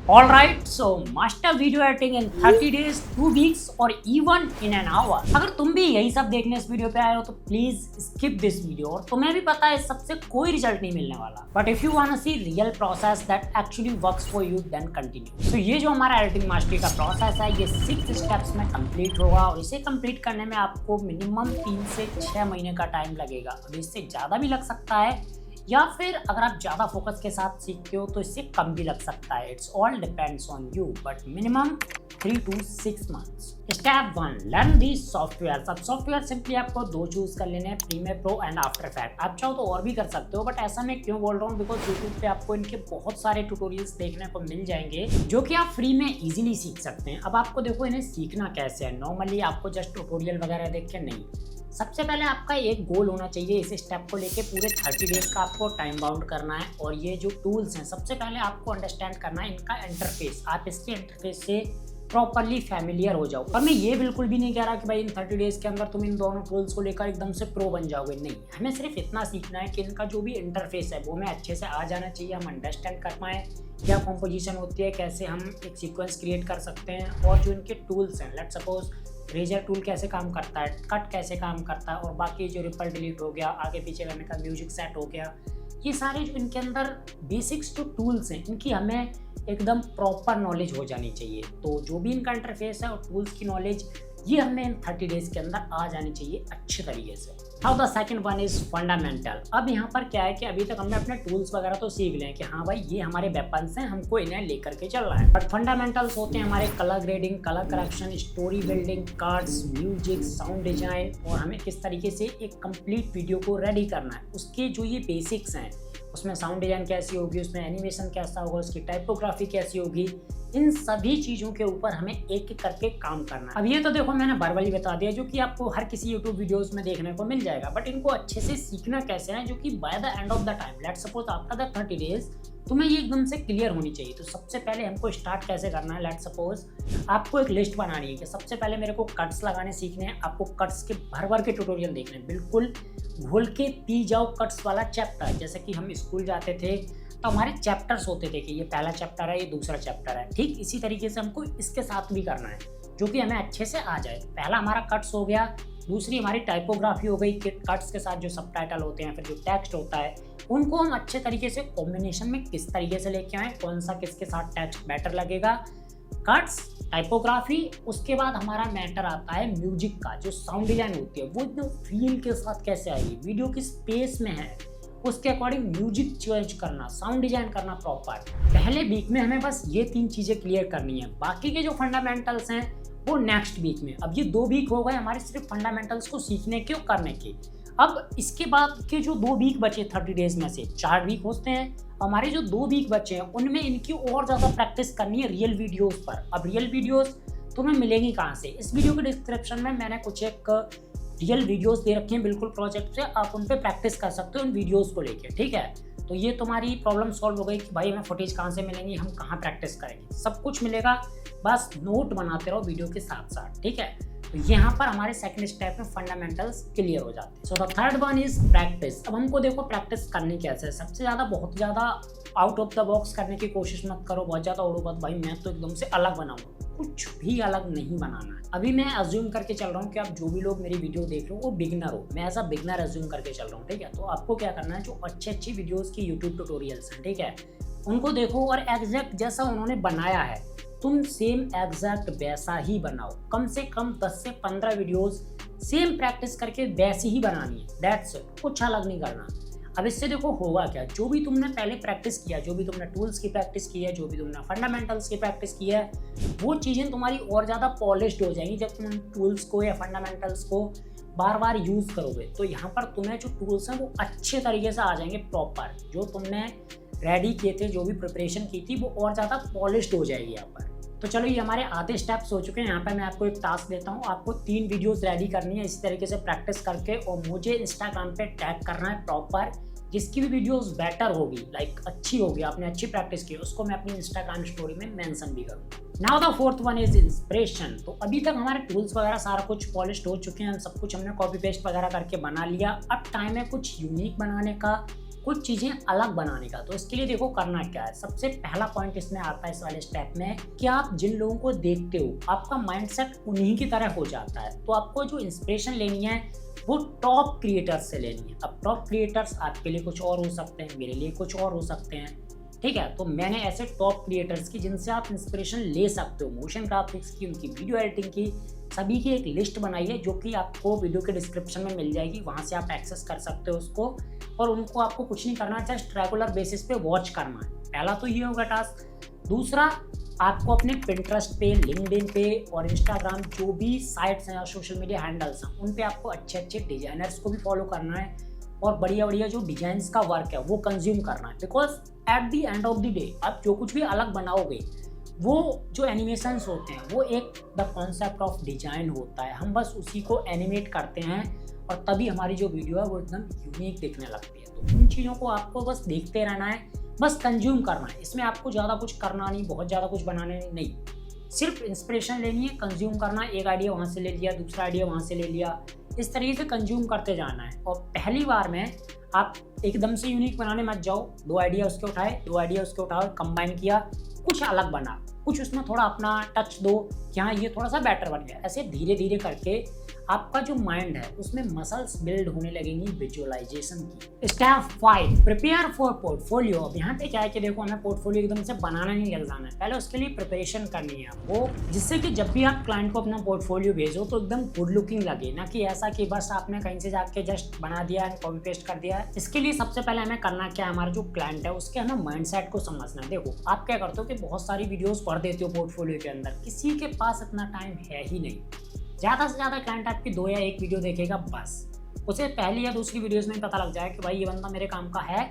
All right, so master video editing in 30 days, 2 weeks or even in an hour. अगर तुम भी यही सब देखने इस वीडियो पे आए हो तो प्लीज स्किप दिस वीडियो। और तुम्हें भी पता है इस सबसे कोई रिजल्ट नहीं मिलने वाला, but if you want see real process that actually works for you then continue. तो ये जो हमारा एडिटिंग मास्टरी का प्रोसेस है ये 6 स्टेप्स में कंप्लीट होगा और इसे कंप्लीट करने में आपको मिनिमम 3 से 6 महीने का टाइम लगेगा। अब इससे ज़्यादा भी लग सकता है या फिर अगर आप ज़्यादा फोकस के साथ सीखते हो तो इससे कम भी लग सकता है। It's all depends on you, but minimum 3 to 6 months. Step 1, learn the software. अब सॉफ्टवेयर सिंपली आपको 2 चूज कर लेने हैं, premiere pro and after effect. आप चाहो तो और भी कर सकते हो, बट ऐसा मैं क्यों बोल रहा हूँ, बिकॉज यूट्यूब पे आपको इनके बहुत सारे ट्यूटोरियल्स देखने को मिल जाएंगे जो कि आप फ्री में इजीली सीख सकते हैं। अब आपको देखो इन्हें सीखना कैसे है। नॉर्मली आपको जस्ट ट्यूटोरियल वगैरह देख के नहीं, सबसे पहले आपका एक गोल होना चाहिए। इस स्टेप को लेके पूरे 30 डेज का आपको टाइम बाउंड करना है। और ये जो टूल्स हैं सबसे पहले आपको अंडरस्टैंड करना है इनका इंटरफेस। आप इसके इंटरफेस से प्रॉपरली फैमिलियर हो जाओ। और मैं ये बिल्कुल भी नहीं कह रहा कि भाई इन 30 डेज के अंदर तुम इन दोनों टूल्स को लेकर एकदम से प्रो बन जाओगे, नहीं। हमें सिर्फ इतना सीखना है कि इनका जो भी इंटरफेस है वो हमें अच्छे से आ जाना चाहिए, हम अंडरस्टैंड कर पाएँ क्या कॉम्पोजिशन होती है, कैसे हम एक सीक्वेंस क्रिएट कर सकते हैं, और जो इनके टूल्स हैं, लेट्स सपोज रेजर टूल कैसे काम करता है, कट कैसे काम करता है, और बाकी जो रिपल डिलीट हो गया, आगे पीछे करने का म्यूजिक सेट हो गया, ये सारे जो इनके अंदर बेसिक्स जो टूल्स हैं इनकी हमें एकदम प्रॉपर नॉलेज हो जानी चाहिए। तो जो भी इनका इंटरफेस है और टूल्स की नॉलेज ये हमें इन 30 डेज के अंदर आ जानी चाहिए अच्छे तरीके से। Now the second one is fundamental. अब यहाँ पर क्या है कि अभी तक हमने अपने टूल्स वगैरह तो सीख लें कि हाँ भाई ये हमारे वेपन्स हैं, हमको इन्हें लेकर के चलना है, बट फंडामेंटल्स होते हैं हमारे colour grading, colour correction, story building, cards, music, sound design, और हमें किस तरीके से एक कंप्लीट वीडियो को रेडी करना है। उसके जो ये बेसिक्स हैं, उसमें साउंड डिजाइन कैसी होगी, उसमें एनिमेशन कैसा होगा, उसकी टाइपोग्राफी कैसी होगी, इन सभी चीज़ों के ऊपर हमें एक एक करके काम करना है। अब ये तो देखो मैंने वर्बली बता दिया जो कि आपको हर किसी यूट्यूब वीडियोस में देखने को मिल जाएगा, बट इनको अच्छे से सीखना कैसे है जो कि by the end of the time, let's suppose after the 30 days तुम्हें ये एकदम से क्लियर होनी चाहिए। तो सबसे पहले हमको स्टार्ट कैसे करना है, लेट्स सपोज आपको एक लिस्ट बनानी है कि सबसे पहले मेरे को कट्स लगाने सीखने हैं। आपको कट्स के भर भर के ट्यूटोरियल देखने हैं, बिल्कुल घोल के पी जाओ कट्स वाला चैप्टर। जैसे कि हम स्कूल जाते थे तो हमारे चैप्टर्स होते थे कि ये पहला चैप्टर है, ये दूसरा चैप्टर है, ठीक इसी तरीके से हमको इसके साथ भी करना है जो कि हमें अच्छे से आ जाए। पहला हमारा कट्स हो गया, दूसरी हमारी टाइपोग्राफी हो गई कि कट्स के साथ जो सबटाइटल होते हैं, फिर जो टेक्स्ट होता है, उनको हम अच्छे तरीके से कॉम्बिनेशन में किस तरीके से लेके आएँ, कौन सा किसके साथ टेक्स्ट बेटर लगेगा, कट्स, टाइपोग्राफी। उसके बाद हमारा मैटर आता है म्यूजिक का, जो साउंड डिजाइन होती है वो एकदम फील के साथ कैसे आएगी, वीडियो किस स्पेस में है उसके अकॉर्डिंग म्यूजिक चेंज करना, साउंड डिजाइन करना प्रॉपर। पहले वीक में हमें बस ये 3 चीज़ें क्लियर करनी है, बाकी के जो फंडामेंटल्स हैं वो नेक्स्ट वीक में। अब ये 2 वीक हो गए हमारे सिर्फ फंडामेंटल्स को सीखने के और करने के। अब इसके बाद के जो 2 वीक बचे 30 डेज में से 4 वीक होते हैं, हमारे जो 2 वीक बचे हैं उनमें इनकी और ज़्यादा प्रैक्टिस करनी है रियल वीडियोज़ पर। अब रियल वीडियोज़ तुम्हें मिलेंगी कहाँ से, इस वीडियो के डिस्क्रिप्शन में मैंने कुछ एक रियल वीडियोस दे रखे हैं बिल्कुल प्रोजेक्ट से, आप उन पे प्रैक्टिस कर सकते हो इन वीडियोस को लेके, ठीक है। तो ये तुम्हारी प्रॉब्लम सॉल्व हो गई कि भाई हमें फुटेज कहाँ से मिलेंगी, हम कहाँ प्रैक्टिस करेंगे, सब कुछ मिलेगा, बस नोट बनाते रहो वीडियो के साथ साथ, ठीक है। तो यहाँ पर हमारे सेकंड स्टेप में फंडामेंटल्स क्लियर हो जाते हैं। So the third one is practice. अब हमको देखो प्रैक्टिस करनी कैसे है। सबसे ज़्यादा बहुत ज़्यादा आउट ऑफ द बॉक्स करने की कोशिश मत करो, बहुत ज़्यादा उड़ो मत, भाई मैं तो एकदम से अलग बनाऊंगा, कुछ भी अलग नहीं बनाना है। अभी मैं अज्यूम करके चल रहा हूँ कि आप जो भी लोग मेरी वीडियो देख रहे हो वो बिगनर हो, मैं एज अ बिगनर अज्यूम करके चल रहा हूँ, ठीक है। तो आपको क्या करना है, जो अच्छी वीडियोस की यूट्यूब ट्यूटोरियल्स हैं, ठीक है, उनको देखो और एग्जैक्ट जैसा उन्होंने बनाया है तुम सेम एग्जैक्ट वैसा ही बनाओ। कम से कम 10 से 15 वीडियोस सेम प्रैक्टिस करके वैसी ही बनानी है, दैट्स इट, कुछ अलग नहीं करना। अब इससे देखो होगा क्या, जो भी तुमने पहले प्रैक्टिस किया, जो भी तुमने टूल्स की प्रैक्टिस की है, जो भी तुमने फंडामेंटल्स की प्रैक्टिस की है, वो चीज़ें तुम्हारी और ज़्यादा पॉलिश्ड हो जाएंगी जब तुम टूल्स को या फंडामेंटल्स को बार बार यूज़ करोगे। तो यहाँ पर तुम्हें जो टूल्स हैं वो अच्छे तरीके से आ जाएंगे प्रॉपर, जो तुमने रेडी किए थे, जो भी प्रिपरेशन की थी वो और ज़्यादा पॉलिश्ड हो जाएगी यहाँ पर। तो चलो ये हमारे आधे स्टेप्स हो चुके हैं। यहाँ पर मैं आपको एक टास्क देता हूँ, आपको 3 वीडियोस रेडी करनी है इसी तरीके से प्रैक्टिस करके, और मुझे इंस्टाग्राम पे टैग करना है प्रॉपर। जिसकी भी वीडियोस बेटर होगी, लाइक अच्छी होगी, आपने अच्छी प्रैक्टिस की, उसको मैं अपनी इंस्टाग्राम स्टोरी में मेंशन भी करूँगा। Now the fourth one is inspiration. तो अभी तक हमारे टूल्स वगैरह सारा कुछ पॉलिश्ड हो चुके हैं, सब कुछ हमने कॉपी पेस्ट वगैरह करके बना लिया। अब टाइम है कुछ यूनिक बनाने का, कुछ चीजें अलग बनाने का। तो इसके लिए देखो करना क्या है। सबसे पहला पॉइंट इसमें आता है इस वाले स्टेप में कि आप जिन लोगों को देखते हो आपका माइंडसेट उन्हीं की तरह हो जाता है। तो आपको जो इंस्पिरेशन लेनी है वो टॉप क्रिएटर्स से लेनी है। अब टॉप क्रिएटर्स आपके लिए कुछ और हो सकते हैं, मेरे लिए कुछ और हो सकते हैं, ठीक है। तो मैंने ऐसे टॉप क्रिएटर्स की जिनसे आप इंस्पिरेशन ले सकते हो, मोशन ग्राफिक्स की, उनकी वीडियो एडिटिंग की, सभी की एक लिस्ट बनाई है जो कि आपको वीडियो के डिस्क्रिप्शन में मिल जाएगी। वहाँ से आप एक्सेस कर सकते हो उसको, और उनको आपको कुछ नहीं करना, जस्ट रेगुलर बेसिस पे वॉच करना है। पहला तो ये होगा टास्क। दूसरा, आपको अपने पिंटरेस्ट पे, लिंक्डइन पे और इंस्टाग्राम जो भी साइट्स हैं या सोशल मीडिया हैंडल्स हैं उन पे आपको अच्छे अच्छे डिजाइनर्स को भी फॉलो करना है और बढ़िया बढ़िया जो डिजाइन्स का वर्क है वो कंज्यूम करना है। Because at the end of the day आप जो कुछ भी अलग बनाओगे वो जो एनिमेशंस होते हैं वो एक द कॉन्सेप्ट ऑफ डिजाइन होता है। हम बस उसी को एनिमेट करते हैं और तभी हमारी जो वीडियो है वो एकदम यूनिक दिखने लगती है। तो उन चीज़ों को आपको बस देखते रहना है, बस कंज्यूम करना है। इसमें आपको ज़्यादा कुछ करना नहीं, बहुत ज़्यादा कुछ बनाने नहीं, सिर्फ इंस्पिरेशन लेनी है, कंज्यूम करना है। एक आइडिया वहाँ से ले लिया, दूसरा आइडिया वहाँ से ले लिया, इस तरीके से कंज्यूम करते जाना है। और पहली बार में आप एकदम से यूनिक बनाने मत जाओ। 2 आइडिया उसके उठाए, 2 आइडिया उसके उठाओ, कंबाइन किया, कुछ अलग बना, कुछ उसमें थोड़ा अपना टच दो कि हाँ ये थोड़ा सा बेटर बन गया। ऐसे धीरे धीरे करके आपका जो माइंड है उसमें मसल्स बिल्ड होने लगेंगी विजुअलाइजेशन की। Step 5, prepare for portfolio. अब यहाँ पे क्या है कि देखो हमें पोर्टफोलियो एकदम से बनाना नहीं लग जाना है, पहले उसके लिए प्रिपरेशन करनी है आपको, जिससे कि जब भी आप क्लाइंट को अपना पोर्टफोलियो भेजो तो एकदम गुड लुकिंग लगे, ना कि ऐसा कि बस आपने कहीं से जाके जस्ट बना दिया है, कॉपी पेस्ट कर दिया है। इसके लिए सबसे पहले हमें करना क्या है, हमारा जो क्लाइंट है उसके हमें माइंडसेट को समझना है। देखो आप क्या करते हो कि बहुत सारी वीडियोस भर देते हो पोर्टफोलियो के अंदर, किसी के पास इतना टाइम है ही नहीं। ज़्यादा से ज़्यादा क्लाइंट आपकी 2 या 1 वीडियो देखेगा बस, उसे पहली या दूसरी वीडियोस में पता लग जाए कि भाई ये बंदा मेरे काम का है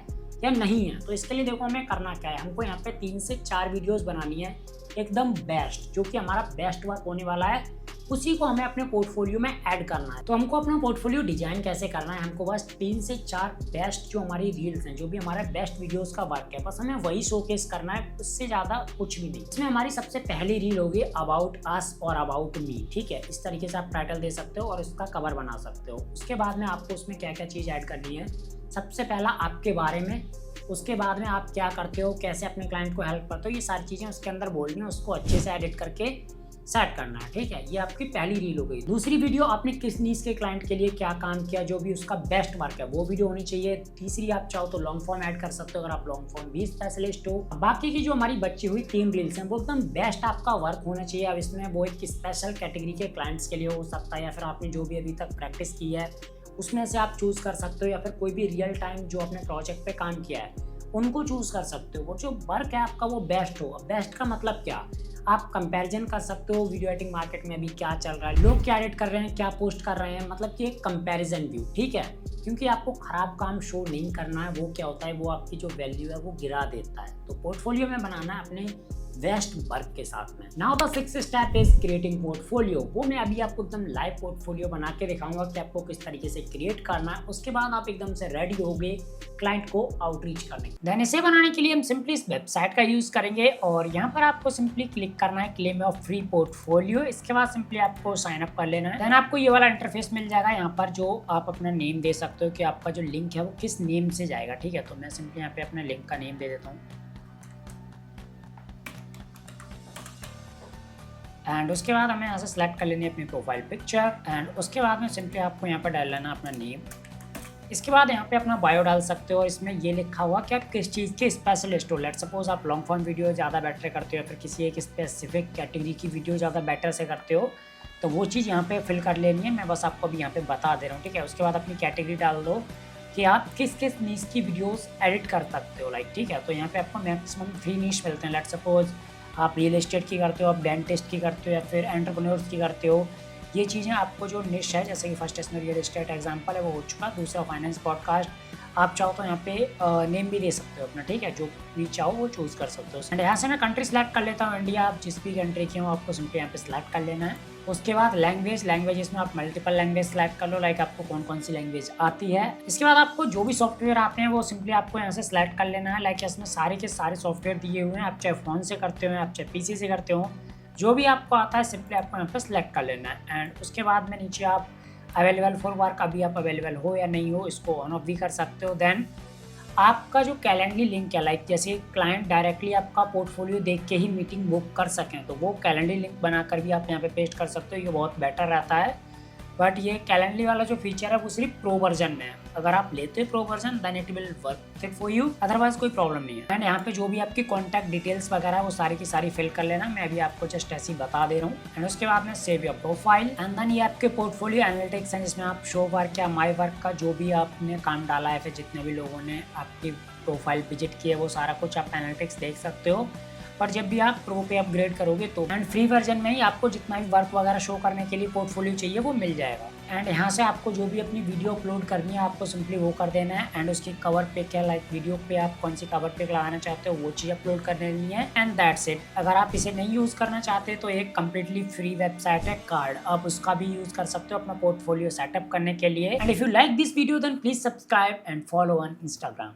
या नहीं है। तो इसके लिए देखो हमें करना क्या है, हमको यहाँ पे 3 से 4 वीडियोस बनानी है एकदम बेस्ट, जो कि हमारा बेस्ट वर्क होने वाला है, उसी को हमें अपने पोर्टफोलियो में ऐड करना है। तो हमको अपना पोर्टफोलियो डिजाइन कैसे करना है, हमको बस 3 से 4 बेस्ट जो हमारी रील्स हैं, जो भी हमारा बेस्ट वीडियोस का वर्क है, बस हमें वही शोकेस करना है, उससे ज़्यादा कुछ भी नहीं। इसमें हमारी सबसे पहली रील होगी अबाउट अस और अबाउट मी, ठीक है। इस तरीके से आप टाइटल दे सकते हो और इसका कवर बना सकते हो। उसके बाद में आपको उसमें क्या क्या चीज़ ऐड करनी है, सबसे पहला आपके बारे में, उसके बाद में आप क्या करते हो, कैसे अपने क्लाइंट को हेल्प करते हो, ये सारी चीज़ें उसके अंदर बोलनी है, उसको अच्छे से एडिट करके सेट करना है, ठीक है। ये आपकी पहली रील हो गई। दूसरी वीडियो, आपने किस नीश के क्लाइंट के लिए क्या काम किया, जो भी उसका बेस्ट वर्क है वो वीडियो होनी चाहिए। तीसरी, आप चाहो तो लॉन्ग फॉर्म ऐड कर सकते हो अगर आप लॉन्ग फॉर्म भी स्पेशलिस्ट हो। बाकी की जो हमारी बची हुई 3 रील्स हैं वो एकदम बेस्ट आपका वर्क होना चाहिए। अब इसमें वो एक स्पेशल कैटेगरी के क्लाइंट्स के लिए हो सकता है, या फिर आपने जो भी अभी तक प्रैक्टिस की है उसमें से आप चूज़ कर सकते हो, या फिर कोई भी रियल टाइम जो अपने प्रोजेक्ट पे काम किया है उनको चूज़ कर सकते हो। वो जो वर्क है आपका वो बेस्ट हो। बेस्ट का मतलब क्या, आप कंपैरिजन कर सकते हो वीडियो एडिटिंग मार्केट में अभी क्या चल रहा है, लोग क्या एडिट कर रहे हैं, क्या पोस्ट कर रहे हैं, मतलब कि एक कंपैरिजन व्यू, ठीक है। क्योंकि आपको खराब काम शो नहीं करना है, वो क्या होता है वो आपकी जो वैल्यू है वो गिरा देता है। तो पोर्टफोलियो में बनाना है अपने बेस्ट वर्क के साथ में। Now the 6th step is creating portfolio. वो मैं अभी आपको एकदम लाइव पोर्टफोलियो बना के दिखाऊंगा कि आपको किस तरीके से क्रिएट करना है। उसके बाद आप एकदम से रेडी होगे क्लाइंट को आउटरीच करने। देन इसे बनाने के लिए हम सिंपली इस वेबसाइट का यूज करेंगे और यहाँ पर आपको सिंपली क्लिक करना है क्लेम ऑफ फ्री पोर्टफोलियो। इसके बाद सिंपली आपको साइन अप कर लेना है। देन आपको ये वाला इंटरफेस मिल जाएगा यहाँ पर, जो आप अपना नेम दे सकते हो कि आपका जो लिंक है वो किस नेम से जाएगा, ठीक है। तो मैं सिंपली यहाँ पे अपने लिंक का नेम दे देता हूँ एंड उसके बाद हमें यहाँ से सिलेक्ट कर लेनी है अपनी प्रोफाइल पिक्चर एंड उसके बाद में सिंपली आपको यहाँ पर डाल लेना अपना नेम। इसके बाद यहाँ पे अपना बायो डाल सकते हो। इसमें ये लिखा हुआ कि आप किस चीज़ के स्पेशलिस्ट हो। लेट सपोज आप लॉन्ग फॉर्म वीडियो ज़्यादा बेटर करते हो या फिर किसी एक स्पेसिफिक कैटेगरी की वीडियो ज़्यादा बेटर से करते हो, तो वो चीज़ यहाँ पे फिल कर लेनी है। मैं बस आपको अभी यहाँ पे बता दे रहा हूँ, ठीक है। उसके बाद अपनी कैटेगरी डाल दो कि आप किस किस नीश की वीडियोस एडिट कर सकते हो, लाइक, ठीक है। तो यहाँ पे आपको मैक्सिमम 3 नीश मिलते हैं। लेट सपोज आप रियल एस्टेट की करते हो, आप डेंटिस्ट की करते हो या फिर एंटरप्रेन्योर्स की करते हो। ये चीज़ें आपको जो निश है, जैसे कि फर्स्ट इसमें रियल एस्टेट एग्जांपल है वो हो चुका। दूसरा फाइनेंस पॉडकास्ट, आप चाहो तो यहाँ पे नेम भी दे सकते हो अपना, ठीक है। जो भी चाहो वो चूज़ कर सकते हो। एंड यहाँ से मैं कंट्री सेलेक्ट कर लेता हूँ इंडिया। आप जिस भी कंट्री के हो आपको सिंपली यहाँ पे सेलेक्ट कर लेना है। उसके बाद लैंग्वेज इसमें आप मल्टीपल लैंग्वेज सेलेक्ट कर लो, लाइक आपको कौन कौन सी लैंग्वेज आती है। इसके बाद आपको जो भी सॉफ्टवेयर आते हैं वो सिंपली आपको यहाँ से सेलेक्ट कर लेना है। लाइक इसमें सारे के सारे सॉफ्टवेयर दिए हुए हैं, आप चाहे फ़ोन से करते हो आप चाहे पीसी से करते हो, जो भी आपको आता है सिंपली आपको यहाँ पे सेलेक्ट कर लेना है। एंड उसके बाद में नीचे आप अवेलेबल फॉर वर्क, अभी आप अवेलेबल हो या नहीं हो इसको ऑन ऑफ भी कर सकते हो। देन आपका जो कैलेंडली लिंक है, लाइक जैसे क्लाइंट डायरेक्टली आपका पोर्टफोलियो देख के ही मीटिंग बुक कर सकें, तो वो कैलेंडली लिंक बनाकर भी आप यहाँ पे पेस्ट कर सकते हो, ये बहुत बेटर रहता है। बट ये कैलेंडली वाला जो फीचर है वो सिर्फ प्रो वर्जन में है। अगर आप लेते हो pro version then it will work it for you, otherwise कोई प्रॉब्लम नहीं है। एंड यहाँ पे जो भी आपकी कॉन्टैक्ट डिटेल्स वगैरह है वो सारी की सारी फिल कर लेना, मैं अभी आपको जस्ट ऐसे ही बता दे रहा हूँ। एंड उसके बाद में save your profile and then ये आपके पोर्टफोलियो एनालिटिक्स है, जिसमें आप शो वर्क या माई वर्क का जो भी आपने काम डाला है, फिर जितने भी लोगों ने आपकी प्रोफाइल विजिट की है वो सारा कुछ आप एनालिटिक्स देख सकते हो। पर जब भी आप प्रो पे अपग्रेड करोगे तो एंड फ्री वर्जन में ही आपको जितना भी वर्क वगैरह शो करने के लिए पोर्टफोलियो चाहिए वो मिल जाएगा। एंड यहाँ से आपको जो भी अपनी वीडियो अपलोड करनी है आपको सिंपली वो कर देना है। एंड उसकी कवर पे क्या, लाइक वीडियो पे आप कौन सी कवर पे लगाना चाहते हो वो चीज़ अपलोड कर देनी है एंड दैट्स इट। अगर आप इसे नहीं यूज़ करना चाहते तो एक कम्प्लीटली फ्री वेबसाइट है कार्ड, आप उसका भी यूज़ कर सकते हो अपना पोर्टफोलियो सेटअप करने के लिए। And if you like this video then please subscribe and follow on Instagram.